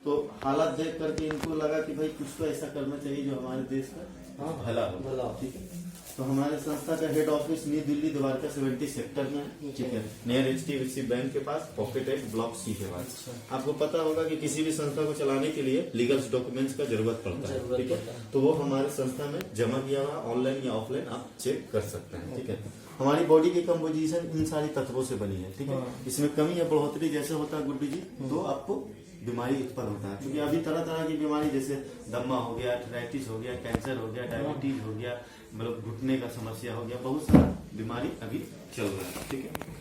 तो हालात देख करके इनको लगा कि भाई कुछ तो ऐसा करना चाहिए जो हमारे देश का भला हो। ठीक है, तो हमारे संस्था का head office new Delhi Dwarka 70 sector में है। ठीक है, नियर HDFC बैंक के पास, पॉकेट 8 ब्लॉक C के पास। आपको पता होगा कि किसी भी संस्था को चलाने के लिए लीगल डॉक्यूमेंट्स का जरूरत पड़ता है। ठीक है, तो वो हमारे संस्था में जमा किया हुआ ऑनलाइन या ऑफलाइन आप चेक कर सकते हैं। ठीक है, हमारी बॉडी की कंपोजिशन इन सारी तत्वों से बनी है। ठीक है, इसमें कमी या बढ़ोतरी जैसे होता है गुड्डू जी, तो आपको बीमारी उत्पन्न होता है। क्योंकि अभी तरह तरह की बीमारी जैसे दम्मा हो गया, आर्थराइटिस हो गया, कैंसर हो गया, डायबिटीज हो गया, मतलब घुटने का समस्या हो गया, बहुत सारा बीमारी अभी चल रहा है। ठीक है,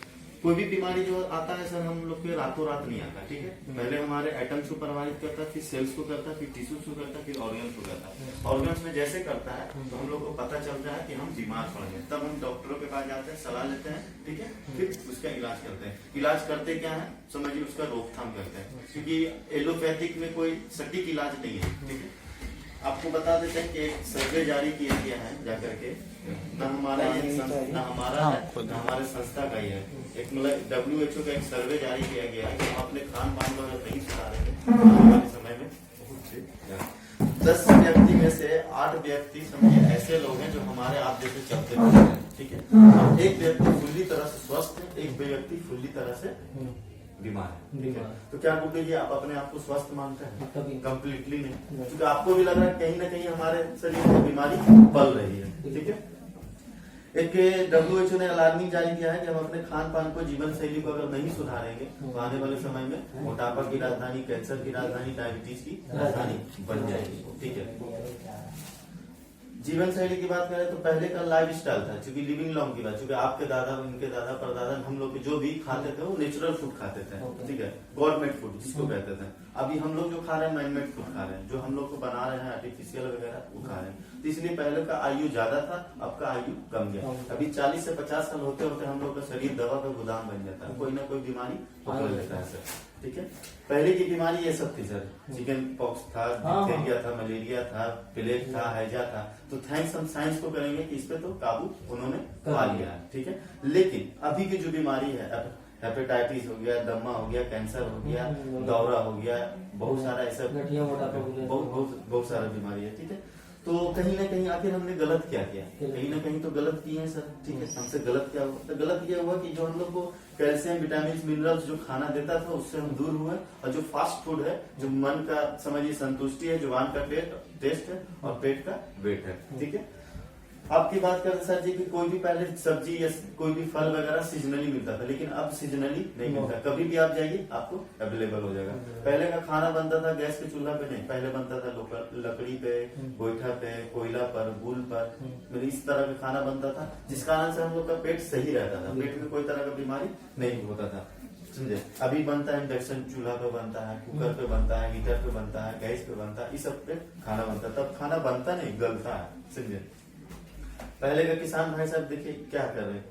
कोई भी बीमारी जो आता है सर हम लोग के रातों रात नहीं आता। ठीक है, पहले हमारे एटम्स को प्रभावित करता है, फिर सेल्स को करता है, फिर टिश्यूज को करता है, फिर ऑर्गन्स को करता है। ऑर्गन्स में जैसे करता है तो हम लोग को पता चलता है कि हम बीमार पड़ गए, तब हम डॉक्टरों के पास जाते हैं, सलाह लेते हैं। ठीक है, फिर उसका इलाज करते हैं। इलाज करते क्या है, समझिए उसका रोकथाम करते हैं, क्योंकि एलोपैथिक में कोई सटीक इलाज नहीं है। ठीक है, आपको बता देते हैं कि एक सर्वे जारी किया गया है जाकर के, न हमारा हमारे संस्था का ही है, एक मतलब WHO का एक सर्वे जारी किया गया है कि हम अपने खान पान को अगर नहीं सुधारेंगे आने वाले समय में 10 व्यक्ति में से 8 व्यक्ति समझिए ऐसे लोग हैं जो हमारे आप जैसे चलते हैं। ठीक है, एक व्यक्ति पूरी तरह से स्वस्थ है, एक व्यक्ति पूरी तरह से बीमार है। ठीक है, तो क्या गुड्डू जी आप अपने आप को स्वस्थ मानते हैं? कम्प्लीटली नहीं, क्योंकि आपको भी लग रहा है कहीं ना कहीं हमारे शरीर में बीमारी पल रही है। ठीक है, एक WHO ने अलार्मिंग जारी किया है कि हम अपने खान पान को, जीवन शैली को अगर नहीं सुधारेंगे तो आने वाले समय में मोटापा की राजधानी, कैंसर की राजधानी, डायबिटीज की राजधानी बन जाएगी। ठीक है, जीवन शैली की बात करें तो पहले का लाइफ स्टाइल था, क्योंकि लिविंग लॉन्ग की बात, क्योंकि आपके दादा, उनके दादा, परदादा, हम लोग जो भी खाते थे वो नेचुरल फूड खाते थे। ठीक है, गॉड मेड फूड जिसको कहते थे। अभी हम लोग जो खा रहे हैं मैन मेड फूड खा रहे हैं, जो हम लोग को बना रहे हैं आर्टिफिशियल वगैरह वो खा रहे हैं। तो इसलिए पहले का आयु ज्यादा था, अब का आयु कम गया। अभी 40 से 50 साल होते होते हम लोग का शरीर दवा का गोदाम बन जाता है, कोई ना कोई बीमारी पकड़ लेता है सर। ठीक है, पहले की बीमारी ये सब थी सर, चिकन पॉक्स था, डिप्थीरिया था, मलेरिया था, प्लेग था, हैजा था। तो थैंक्स हम साइंस को करेंगे कि इस पे तो काबू उन्होंने पा लिया है। ठीक है, लेकिन अभी की जो बीमारी है, हेपेटाइटिस हो गया, दम्मा हो गया, कैंसर हो गया, दौरा हो गया, बहुत सारा ऐसा बहुत सारा बीमारी है। ठीक है, तो कहीं ना कहीं आखिर हमने गलत क्या किया? कहीं ना कहीं तो गलत किए हैं सर। ठीक है, हमसे गलत क्या हुआ? तो गलत ये हुआ कि जो हम लोग को कैल्शियम, विटामिन, मिनरल्स जो खाना देता था उससे हम दूर हुए, और जो फास्ट फूड है, जो मन का समझिए संतुष्टि है, जुबान का टेस्ट है और पेट का वेट है। ठीक है, आपकी बात करते सर जी कि कोई भी पहले सब्जी या कोई भी फल वगैरह सीजनली मिलता था, लेकिन अब सीजनली नहीं मिलता। कभी भी आप जाइए आपको अवेलेबल हो जाएगा। पहले का खाना बनता था गैस के चूल्हा पे नहीं, पहले बनता था लकड़ी पे, गोईठा पे, कोयला पर, गुल पर, मतलब इस तरह का खाना बनता था, जिस कारण से हम लोग का पेट सही रहता था, पेट में कोई तरह का बीमारी नहीं होता था। समझे, अभी बनता है इंडक्शन चूल्हा पे बनता है, कुकर पे बनता है, हीटर पे बनता है, गैस पे बनता है, इस सब पे खाना बनता है। तब खाना बनता नहीं, गलता है। समझे, पहले का किसान भाई साहब देखिए क्या कर रहे हैं,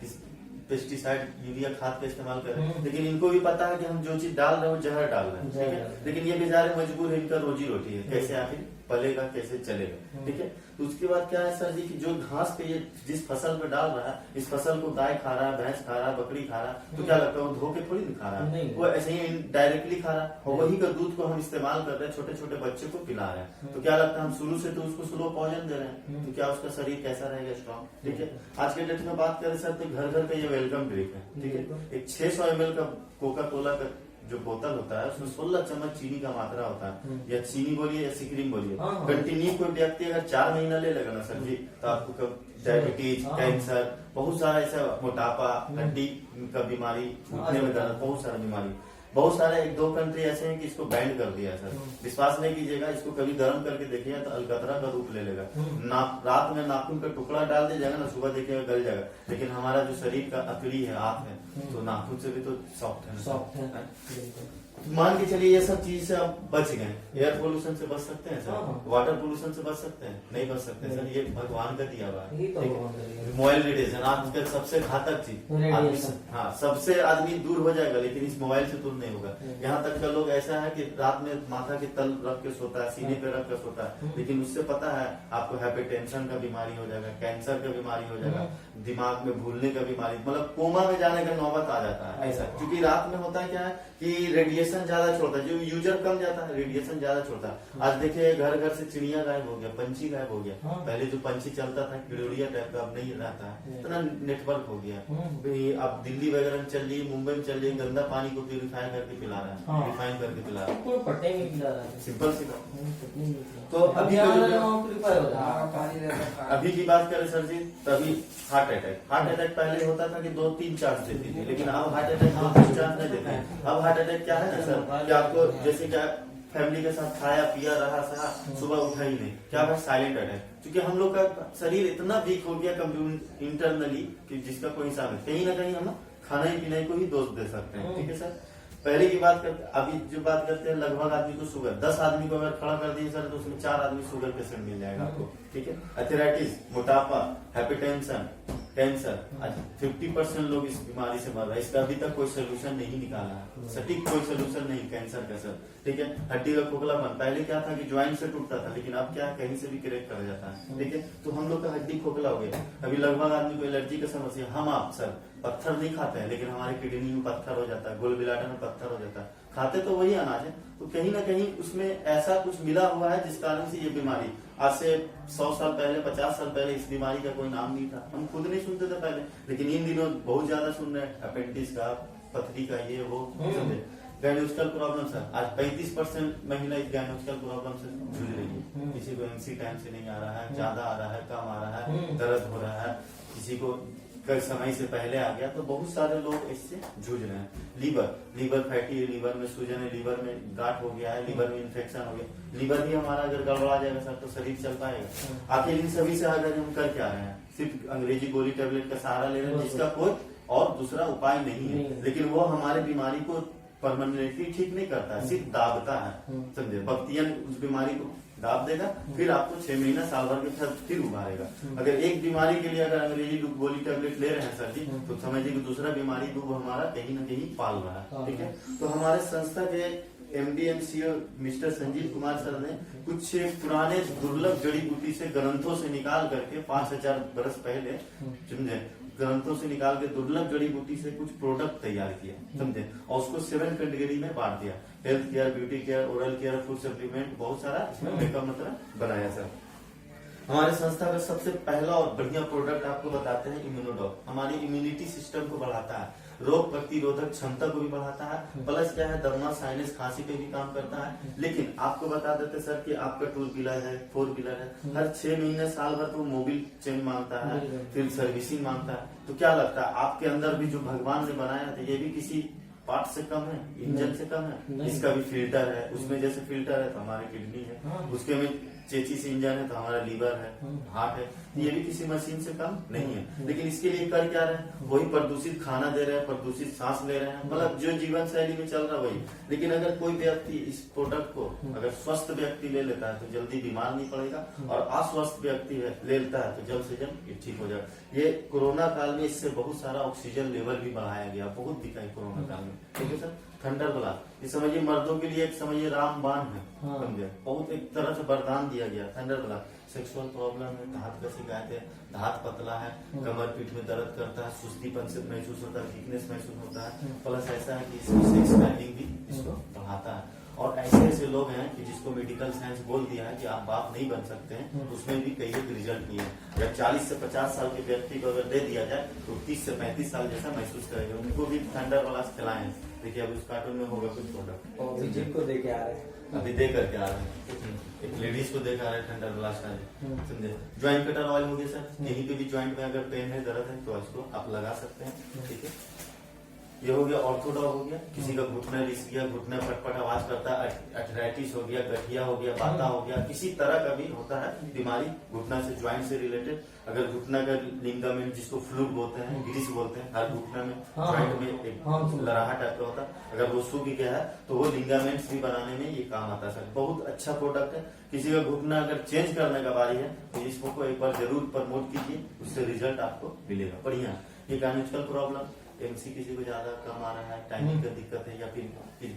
पेस्टिसाइड, यूरिया खाद का इस्तेमाल कर रहे हैं, लेकिन इनको भी पता है कि हम जो चीज डाल रहे हैं वो जहर डाल रहे हैं। ठीक है, लेकिन ये बेचारे मजबूर है, इनका रोजी रोटी है, कैसे आखिर पलेगा, कैसे चलेगा। ठीक है, तो उसके बाद क्या है सर जी कि जो घास पे ये जिस फसल पे डाल रहा है, इस फसल को गाय खा रहा है, भैंस खा रहा है, बकरी खा रहा है, तो क्या लगता है वो धो के थोड़ी नहीं खा रहा है, वो ऐसे ही डायरेक्टली खा रहा है, और वही का दूध को हम इस्तेमाल कर रहे हैं, छोटे छोटे बच्चे को पिला रहे हैं। तो क्या लगता है हम शुरू से तो उसको स्लो पॉइजन दे रहे हैं, तो क्या उसका शरीर कैसा रहेगा? स्ट्रॉन्ग। ठीक है, आज के डेट में बात करें सर तो घर घर का ये वेलकम ड्रिंक है। ठीक है, एक 600 ml का कोका कोला का जो बोतल होता है उसमें 16 चम्मच चीनी का मात्रा होता है, या चीनी बोलिए या सिक्रीम बोलिए। कंटिन्यू कोई व्यक्ति अगर 4 महीना ले लेगा ना सर जी, तो आपको कब डायबिटीज, कैंसर, बहुत सारा ऐसा, मोटापा, हड्डी का बीमारी, घुटने में दर्द, बहुत सारा बीमारी, बहुत सारे 1-2 कंट्री ऐसे हैं कि इसको बैन कर दिया सर। विश्वास नहीं कीजिएगा, इसको कभी गर्म करके देखिएगा तो अलकतरा का रूप ले लेगा। रात में नाखून का टुकड़ा डाल दीजिएगा ना, सुबह देखिएगा गल जाएगा। लेकिन हमारा जो शरीर का अकड़ी है, आंख है, तो नाखून से भी तो सॉफ्ट है, सॉफ्ट है। मान के चलिए ये सब चीज से आप बच गए। एयर पोल्यूशन से बच सकते हैं सर, वाटर पोल्यूशन से बच सकते हैं? नहीं बच सकते सर, ये भगवान का दिया हुआ है। मोबाइल रेडिएशन आजकल सबसे घातक चीज, हाँ, सबसे आदमी दूर हो जाएगा, लेकिन इस मोबाइल से दूर नहीं होगा। यहाँ तक का लोग ऐसा है कि रात में माथा के तल रख के सोता है, सीने पे रख कर सोता है, लेकिन उससे पता है आपको हाइपरटेंशन का बीमारी हो जाएगा, कैंसर का बीमारी हो जाएगा, दिमाग में भूलने का बीमारी, मतलब कोमा में जाने का नौबत आ जाता है ऐसा। क्योंकि रात में होता है क्या है कि कि रेडिएशन ज्यादा छोड़ता है, जो यूजर कम जाता है रेडिएशन ज्यादा छोड़ता है। आज देखिए घर घर से चिड़िया गायब हो गया, पंछी गायब हो गया। पहले जो पंछी चलता था किड़ोड़िया टाइप का, अब नहीं रहता है, इतना नेटवर्क हो गया। अब दिल्ली वगैरह में चल रही है, मुंबई में चल रही है, गंदा पानी को प्यूरिफाई करके पिला रहा है, रिफाइन करके पिला रहा है, सिंपल सी बात। तो अभी की बात करें सर जी, तभी हार्ट अटैक पहले होता था कि 2-3 चांस देती थी, लेकिन अब हार्ट अटैक 2-3 चांस नहीं देते हैं। अब हार्ट अटैक क्या है ना सर, कि आपको जैसे क्या फैमिली के साथ खाया पिया रहा सहा, सुबह उठा ही नहीं, क्या भाई साइलेंट अटैक। क्योंकि हम लोग का शरीर इतना वीक हो गया कम्प्यूटर इंटरनली कि जिसका कोई हिसाब नहीं। कहीं ना कहीं हम खाना ही पीना को ही दोष दे सकते हैं। ठीक है सर, पहले की बात करते, अभी जो बात करते हैं लगभग आदमी को शुगर, 10 आदमी को अगर खड़ा कर दिए सर तो उसमें 4 आदमी शुगर पेशेंट मिल जाएगा आपको। ठीक है, अथेराइटिस, मोटापा, हाइपरटेंशन, कैंसर, आज 50% लोग इस बीमारी से मर रहे हैं। इसका अभी तक कोई सोल्यूशन नहीं निकाला है, सटीक कोई सोल्यूशन नहीं कैंसर का सर। ठीक है, हड्डी का खोखलापन, पहले क्या था कि ज्वाइंट से टूटता था, लेकिन अब क्या कहीं से भी क्रैक कर जाता है। ठीक है, तो हम लोग का हड्डी खोखला हो गया। अभी लगभग आदमी को एलर्जी का समस्या, हम आप सर पत्थर नहीं खाते हैं, लेकिन हमारे किडनी में पत्थर हो जाता है, गोल ब्लैडर में पत्थर हो जाता है। खाते तो वही अनाज है, तो कहीं ना कहीं उसमें ऐसा कुछ मिला हुआ है जिस कारण से ये बीमारी, आज से 100 साल पहले 50 साल पहले इस बीमारी का कोई नाम नहीं था, हम खुद नहीं सुनते थे पहले, लेकिन इन दिनों बहुत ज्यादा सुन रहे हैं। अपेंडिक्स का, पथरी का, ये वो समझे। गायनोस्टिकल प्रॉब्लम सर, आज 35% महिला इस गायनोस्टिकल प्रॉब्लम से जूझ रही है। किसी को एमसी टाइम से नहीं आ रहा है, ज्यादा आ रहा है, कम आ रहा है, दर्द हो रहा है, किसी को कई समय से पहले आ गया, तो बहुत सारे लोग इससे जूझ रहे हैं। लीवर फैटी है, लीवर में सूजन है, लीवर में गांठ हो गया है, लीवर में इन्फेक्शन हो गया। लीवर भी हमारा अगर गड़बड़ा जाएगा सर तो शरीर चल पाएगा। आखिर इन सभी से अगर हम कर क्या रहे हैं, सिर्फ अंग्रेजी गोली टेबलेट का सहारा ले रहे हैं, जिसका कोई और दूसरा उपाय नहीं है, लेकिन वो हमारे बीमारी को परमानेंटली ठीक नहीं करता है, सिर्फ दाबता है। समझे, बख्तियान उस बीमारी को दाब देगा, फिर आपको 6 महीना साल भर के फिर उभारेगा। अगर एक बीमारी के लिए अगर अंग्रेजी गोली टेबलेट ले रहे हैं सर जी, तो समझिए कि दूसरा बीमारी दूब हमारा कहीं ना कहीं पाल रहा है। ठीक है, तो हमारे संस्था के MD/MCO mister Sanjeev Kumar sir ने कुछ पुराने दुर्लभ जड़ी बूटी से ग्रंथों से निकाल करके 5000 बरस पहले, समझे, ग्रंथों से निकाल के दुर्लभ जड़ी बूटी से कुछ प्रोडक्ट तैयार किया, समझे, और उसको 7 कैटेगरी में बांट दिया। Health care, beauty care, oral care, food supplement, बहुत सारा इसमें मेकअप मतलब बनाया सर। हमारे संस्था का सबसे पहला और बढ़िया प्रोडक्ट आपको बताते हैं इम्यूनोडॉक। हमारी इम्यूनिटी सिस्टम को बढ़ाता है, रोग प्रतिरोधक क्षमता को भी बढ़ाता है, प्लस क्या है दमा, साइनस, खांसी पे भी काम करता है। लेकिन आपको बता देते सर कि आपका 2 व्हीलर है, 4 व्हीलर है, हर 6 महीने साल भर तो मोबिल चेंज मांगता है, फिर सर्विसिंग मांगता है। तो क्या लगता है आपके अंदर भी जो भगवान ने बनाया था ये भी किसी पार्ट से कम है, इंजन से कम है? इसका भी फिल्टर है, उसमें जैसे फिल्टर है तो हमारी किडनी है, उसके में चेचिस इंजन है तो हमारा लीवर है, हार्ट है, ये भी किसी मशीन से कम नहीं है। लेकिन इसके लिए कर क्या रहे हैं, वही प्रदूषित खाना दे रहे हैं, प्रदूषित सांस ले रहे हैं, मतलब जो जीवन शैली में चल रहा है वही। लेकिन अगर कोई व्यक्ति इस प्रोडक्ट को अगर स्वस्थ व्यक्ति ले लेता है तो जल्दी बीमार नहीं पड़ेगा, और अस्वस्थ व्यक्ति ले लेता है तो जल्द से जल्द ये ठीक हो जाएगा। ये कोरोना काल में इससे बहुत सारा ऑक्सीजन लेवल भी बढ़ाया गया, बहुत दिखा है कोरोना काल में। ठीक है सर, थंडर ब्लास्ट, ये समझिए मर्दों के लिए एक समझिए रामबाण है, समझे, बहुत एक तरह से वरदान दिया गया। थंडर ब्लास्ट, सेक्सुअल प्रॉब्लम है, दांत का शिकायत है, दांत पतला है, कमर पीठ में दर्द करता है, सुस्तीपन से महसूस होता है, वीकनेस महसूस होता है, प्लस ऐसा है कि इसमें सेक्स ड्राइविंग भी इसको बढ़ाता है। और ऐसे ऐसे लोग हैं कि जिसको मेडिकल साइंस बोल दिया है कि आप बाप नहीं बन सकते हैं, उसमें भी कई एक रिजल्ट नहीं है। अगर 40 से 50 साल के व्यक्ति को अगर दे दिया जाए तो 30 से 35 साल जैसा महसूस करेंगे। उनको भी थंडर ब्लास्ट खिलाएं। देखिए अब उस कार्टून में होगा कुछ प्रोडक्ट, जिनको दे के आ रहे हैं, अभी दे करके आ रहे हैं, एक लेडीज को देखा रहे थंडर ब्लास्ट आज, समझे। ज्वाइंट कटर ऑयल हो गया सर, यहीं पे भी ज्वाइंट में अगर पेन है, दर्द है तो इसको आप लगा सकते हैं। ठीक है, ये हो गया ऑर्थोडॉग हो गया, किसी का घुटना रिस गया, घुटना फटफट आवाज करता है, अर्थराइटिस हो गया, गठिया हो गया, बाता हो गया, किसी तरह का भी होता है बीमारी घुटना से, ज्वाइंट से रिलेटेड। अगर घुटना का लिगामेंट जिसको फ्लूट बोलते हैं, ग्रीस बोलते हैं, हर घुटना में ज्वाइंट में एक लराहा टाइप का होता है, अगर वो सूख गया है तो वो लिगामेंट्स भी बनाने में ये काम आता है सर। बहुत अच्छा प्रोडक्ट है। किसी का घुटना अगर चेंज करने का बारी है तो इसको एक बार जरूर प्रमोट कीजिए, उससे रिजल्ट आपको मिलेगा बढ़िया। ये गायनेकल प्रॉब्लम, एमसी किसी को ज्यादा कम आ रहा है, टाइमिंग का दिक्कत है, या फिर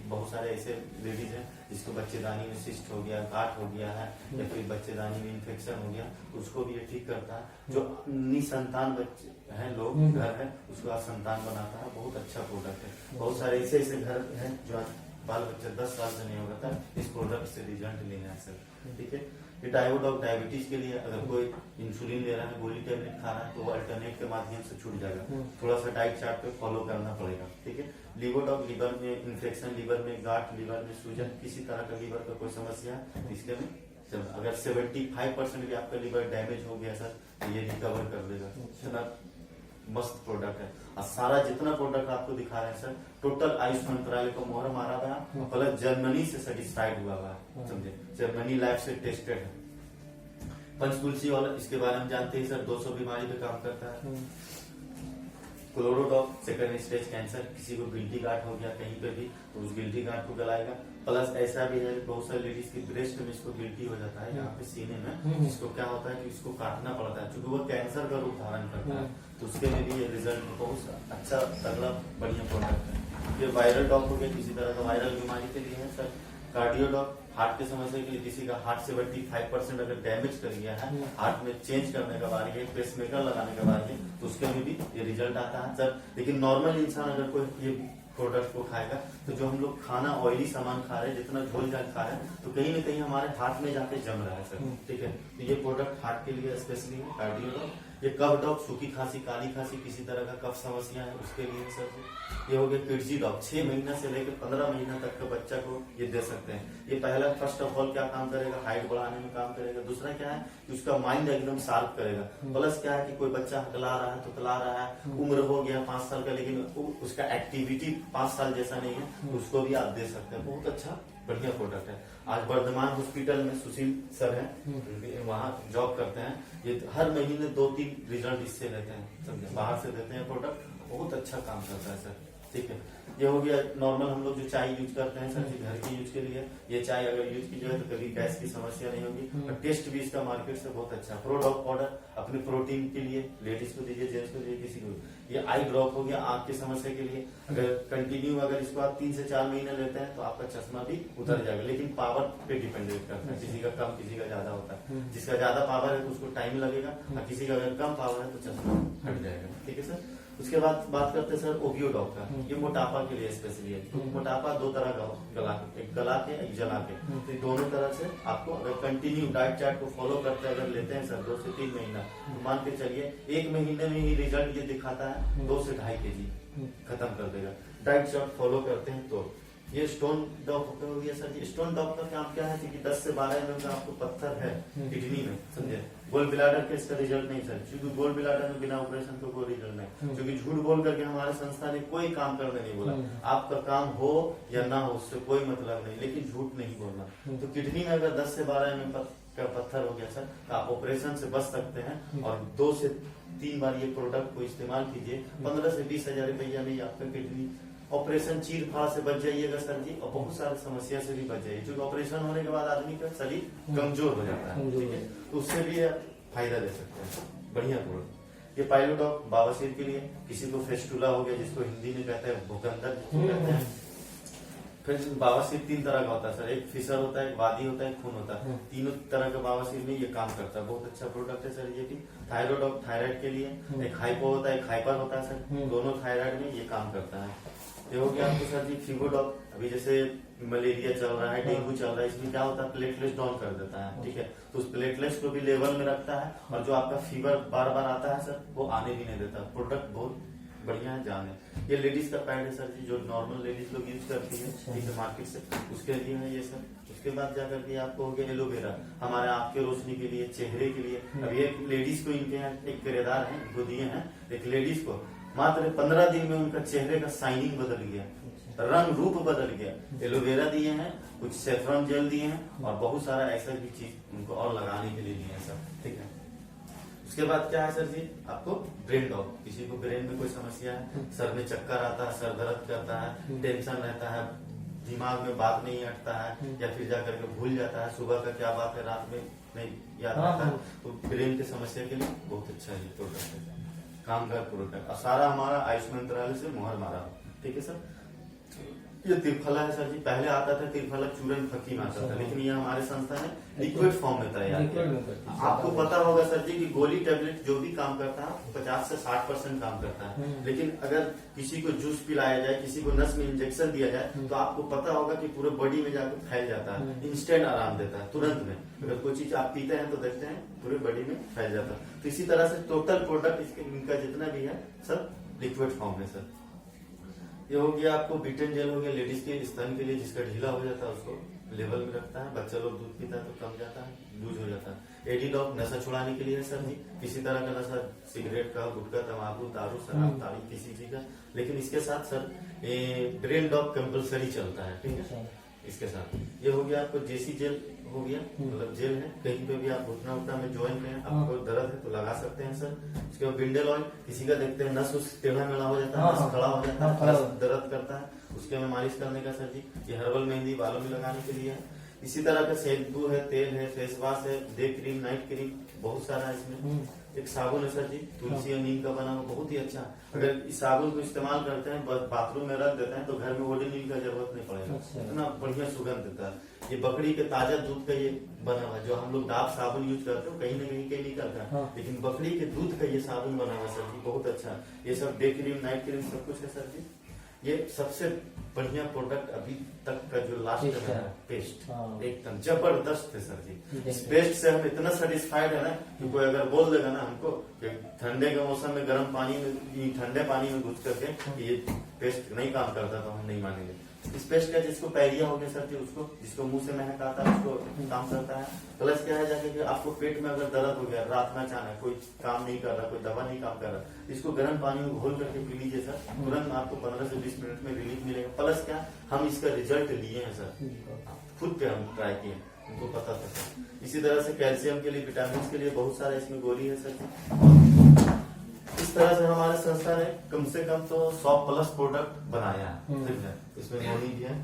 बहुत सारे ऐसे लेडीज हैं जिसको बच्चेदानी में सिस्ट हो गया, गांठ हो गया है, या फिर बच्चेदानी में इन्फेक्शन हो गया, उसको भी ये ठीक करता है। जो निसंतान बच्चे हैं लोग घर है, उसको आप संतान बनाता है, बहुत अच्छा प्रोडक्ट है। बहुत सारे ऐसे ऐसे घर हैं जो बाल बच्चा 10 साल से नहीं होगा था, इस प्रोडक्ट से रिजल्ट लेना है सर, ठीक है। ये डायोडॉग डायबिटीज के लिए, अगर कोई इंसुलिन ले रहा है, गोली टैबलेट खा रहा है, तो वो अल्टरनेट के माध्यम से छूट जाएगा। थोड़ा सा डाइट चार्ट पे फॉलो करना पड़ेगा, ठीक है। लिवोडॉग, लीवर में इन्फेक्शन, लीवर में गांठ, लीवर में सूजन, किसी तरह का लीवर का कोई समस्या है, इसके में अगर 75% भी आपका लीवर डैमेज हो गया सर, तो ये रिकवर कर देगा। इतना मस्त प्रोडक्ट है। और सारा जितना प्रोडक्ट आपको दिखा रहे हैं सर, टोटल आयुष मंत्रालय को मोहर मारा गया, प्लस जर्मनी से सर्टिफाइड हुआ है, समझे, जर्मनी लैब से टेस्टेड है। पंचतुलसी वाला, इसके बारे में जानते हैं सर, 200 बीमारी पे काम करता है। क्लोरोडॉग, सेकंड स्टेज कैंसर, किसी को गिल्टी गांठ हो गया कहीं पे भी, तो उस गिल्टी गांठ को गलाएगा। प्लस ऐसा भी है, बहुत सारी लेडीज की ब्रेस्ट में इसको गिल्टी हो जाता है, यहाँ पे सीने में, इसको क्या होता है कि इसको काटना पड़ता है, क्योंकि वो कैंसर का रूप धारण करता है, तो उसके लिए भी ये रिजल्ट बहुत अच्छा, तगड़ा, बढ़िया प्रोडक्ट है। ये वायरल डॉग हो गया, किसी तरह का वायरल बीमारी के लिए है सर। कार्डियोडॉग, हार्ट की समस्या के लिए, किसी का हार्ट 75% अगर डैमेज कर गया है, हार्ट में चेंज करने का बारी है, पेसमेकर लगाने का बारी है, तो उसके में भी ये रिजल्ट आता है सर। लेकिन नॉर्मल इंसान अगर कोई ये प्रोडक्ट को खाएगा, तो जो हम लोग खाना ऑयली सामान खा रहे हैं, जितना झोल झाल खा रहे हैं, तो कहीं ना कहीं हमारे हार्ट में जाके जम रहा है सर, ठीक है। तो ये प्रोडक्ट हार्ट के लिए स्पेशली है, कार्डियोडॉग। ये कफ डॉग, सूखी खांसी, काली खांसी, किसी तरह का कफ समस्या है, उसके लिए सर। ये हो गया किड्जी डॉग, 6 महीना से लेकर 15 महीना तक का बच्चा को ये दे सकते हैं। ये पहला, फर्स्ट ऑफ ऑल क्या काम करेगा, हाइट बढ़ाने में काम करेगा। दूसरा क्या है कि उसका माइंड एकदम शार्प करेगा। प्लस क्या है कि कोई बच्चा हकला रहा है, तुतला रहा है, उम्र हो गया 5 साल का, लेकिन उसका एक्टिविटी 5 साल जैसा नहीं है, तो उसको भी आप दे सकते हैं। बहुत अच्छा बढ़िया प्रोडक्ट है। आज वर्धमान हॉस्पिटल में सुशील सर हैं, वहाँ जॉब करते हैं, ये हर महीने 2-3 रिजल्ट इससे लेते हैं, समझे, बाहर से देते हैं प्रोडक्ट, बहुत अच्छा काम करता है सर, ठीक है। ये हो गया नॉर्मल हम लोग जो चाय यूज करते हैं सर, घर के यूज के लिए। ये चाय अगर यूज की जाए तो कभी गैस की समस्या नहीं होगी, और टेस्ट भी इसका मार्केट से बहुत अच्छा। प्रोडॉग पाउडर अपने प्रोटीन के लिए, लेडीज को दीजिए, जेंट्स को दीजिए, किसी को। ये आई ड्रॉप हो गया आंख की समस्या के लिए, अगर कंटिन्यू अगर इसको आप 3 से 4 महीने लेते हैं, तो आपका चश्मा भी उतर जाएगा। लेकिन पावर पे डिपेंडेंट करता है, किसी का कम, किसी का ज्यादा होता है। जिसका ज्यादा पावर है तो उसको टाइम लगेगा, और किसी का अगर कम पावर है तो चश्मा हट जाएगा, ठीक है सर। उसके बाद बात करते हैं सर ओबियोडॉग का। ये मोटापा के लिए स्पेशली है। तो मोटापा 2 तरह का, एक गला के, एक जला के, तो दोनों तरह से आपको अगर कंटिन्यू डाइट चार्ट को फॉलो करते अगर लेते हैं सर 2 से 3 महीना, तो मान के चलिए 1 महीने में ही रिजल्ट ये दिखाता है 2 से 2.5 kg खत्म कर देगा, डाइट चार्ट फॉलो करते हैं तो। ये स्टोन डॉग हो गया सर। ये स्टोन डॉग का काम क्या है कि 10 से 12 mm का आपको पत्थर है किडनी में, समझे। गोल्ड ब्लैडर के इसका रिजल्ट नहीं सर, क्योंकि गोल्ड ब्लैडर में बिना ऑपरेशन का कोई रिजल्ट नहीं, क्योंकि झूठ बोल करके हमारे संस्था ने कोई काम करने नहीं बोला। आपका काम हो या ना हो उससे कोई मतलब नहीं, लेकिन झूठ नहीं बोलना। तो किडनी में अगर 10 से 12 mm का पत्थर हो गया सर, तो आप ऑपरेशन से बच सकते हैं, और 2 से 3 बार ये प्रोडक्ट को इस्तेमाल कीजिए, 15 से 20 हजार रुपया में आपका किडनी ऑपरेशन चीर फाड़ से बच जाइएगा सर जी, और बहुत सारी समस्या से भी बच जाइए, क्योंकि ऑपरेशन होने के बाद आदमी का शरीर कमजोर हो जाता है, ठीक है, तो उससे भी आप फायदा ले सकते हैं। बढ़िया प्रोडक्ट। ये पाइलोडॉग बवासीर के लिए, किसी को फेस्टुला हो गया, जिसको हिंदी में कहते हैं भूखंडर कहते हैं। फिर बवासीर 3 तरह का होता है सर, एक फिशर होता है, एक वादी होता है, एक खून होता है। तीनों तरह का बवासीर में ये काम करता है, बहुत अच्छा प्रोडक्ट है सर ये भी। थायराइड, थायराइड के लिए एक हाइपो होता है, एक हाइपर होता है सर, दोनों थायराइड में ये काम करता है। ये हो गया आपको सर जी फीवरडॉग। अभी जैसे मलेरिया चल रहा है, डेंगू चल रहा है, इसमें क्या होता है प्लेटलेट्स डाउन कर देता है, ठीक है, तो उस प्लेटलेट्स को भी लेवल में रखता है, और जो आपका फीवर बार बार आता है सर, वो आने भी नहीं देता। प्रोडक्ट बहुत बढ़िया है, जान है। ये लेडीज का पैड है सर जी, जो नॉर्मल लेडीज लोग यूज करती है, ठीक है, मार्केट से, उसके लिए है ये सर। उसके बाद जाकर के आपको हो गया एलोवेरा, हमारे आंख की रोशनी के लिए, चेहरे के लिए। अभी एक लेडीज को इनके यहाँ एक किराएदार है, इनको दिए हैं, एक लेडीज को मात्र 15 दिन में उनका चेहरे का साइनिंग बदल गया, रंग रूप बदल गया। एलोवेरा दिए हैं, कुछ सेफ्रॉन जेल दिए हैं, और बहुत सारा ऐसा भी चीज उनको और लगाने के लिए दिए हैं सर, ठीक है। उसके बाद क्या है सर जी, आपको ब्रेन डॉग, किसी को ब्रेन में कोई समस्या है, सर में चक्कर आता है, सर दर्द करता है, टेंशन रहता है, दिमाग में बात नहीं हटता है, या फिर जाकर के भूल जाता है, सुबह का क्या बात है रात में नहीं याद आता है, तो ब्रेन की समस्या के लिए बहुत अच्छा है प्रोडक्ट है। कामगार प्रोडक्ट, और सारा हमारा आयुष मंत्रालय से मुहर मारा हो। ठीक है सर। ये त्रिफला है सर जी, पहले आता था त्रिफला चूरन फकीम आता था, लेकिन ये हमारे संस्था ने लिक्विड फॉर्म में तैयार किया। आपको पता होगा सर जी कि गोली टैबलेट जो भी काम करता है 50 से 60% काम करता है, लेकिन अगर किसी को जूस पिलाया जाए, किसी को नस में इंजेक्शन दिया जाए, तो आपको पता होगा कि पूरे बॉडी में जाकर फैल जाता है, इंस्टेंट आराम देता है तुरंत में। अगर कोई चीज आप पीते हैं तो देखते हैं पूरे बॉडी में फैल जाता है। तो इसी तरह से टोटल प्रोडक्ट इनका जितना भी है सब लिक्विड फॉर्म में सर। ये हो गया आपको बीटन जेल हो गया लेडीज के स्तन के लिए, जिसका ढीला हो जाता है उसको लेवल में रखता है, बच्चा लोग दूध पीता है तो कम जाता है, लूज हो जाता है। एडीडॉप नशा छुड़ाने के लिए है सर जी, किसी तरह का नशा, सिगरेट का, गुटखा, तंबाकू, दारू, शराब, ताड़ी, किसी चीज का। लेकिन इसके साथ सर ये ब्रेन डॉप कंपलसरी चलता है। ठीक है, इसके साथ ये हो गया आपको जेसी जेल हो गया, मतलब जेल है, कहीं पे भी आप घुटना उठना में ज्वाइन में आपको दर्द है तो लगा सकते हैं सर। उसके बाद बिंडल ऑयल, किसी का देखते हैं नस उस टेढ़ा मेढ़ा हो जाता है, नस खड़ा हो जाता है, नस दर्द करता है, उसके में मालिश करने का सर जी। ये हर्बल मेहंदी बालों में लगाने के लिए है। इसी तरह का शैम्पू है, तेल है, फेस वॉश है, डे क्रीम, नाइट क्रीम, बहुत सारा है इसमें। एक साबुन है सर जी, तुलसी और नीम का बना हुआ, बहुत ही अच्छा। अगर इस साबुन को इस्तेमाल करते हैं, बाथरूम में रख देते हैं, तो घर में ओडोनिल का जरूरत नहीं पड़ेगा, इतना बढ़िया सुगंध देता है। ये बकरी के ताजा दूध का ये बना हुआ, जो हम लोग डाब साबुन यूज करते हैं कहीं न कहीं केमिकल का, लेकिन बकरी के दूध का ये साबुन बना हुआ सर जी, बहुत अच्छा। ये सब डे क्रीम, नाइट क्रीम सब कुछ है सर जी। ये सबसे बढ़िया प्रोडक्ट अभी तक का जो लास्ट है पेस्ट, एकदम जबरदस्त है सर जी। इस पेस्ट से हम इतना सेटिस्फाइड है ना कि कोई अगर बोल देगा ना हमको कि ठंडे के मौसम में गर्म पानी में, ठंडे पानी में घुस करके ये पेस्ट नहीं काम करता तो हम नहीं मानेंगे। इस पेस्ट का जिसको पैरिया हो गया सर जी, उसको जिसको मुंह से महक आता है उसको काम करता है। प्लस क्या है जाके कि आपको पेट में अगर दर्द हो गया, रात में अचानक कोई काम नहीं कर रहा, कोई दवा नहीं काम कर रहा, इसको गर्म पानी में घोल करके पी लीजिए सर, तुरंत आपको 15 से 20 मिनट में रिलीफ मिलेगा। प्लस क्या, हम इसका रिजल्ट लिए हैं सर, खुद पे हम ट्राई किए, उनको पता था सर। इसी तरह से कैल्शियम के लिए, विटामिन के लिए बहुत सारा इसमें गोली है सर। इस तरह से हमारे संस्था ने कम से कम तो 100+ प्रोडक्ट बनाया है। इसमें गोली भी है।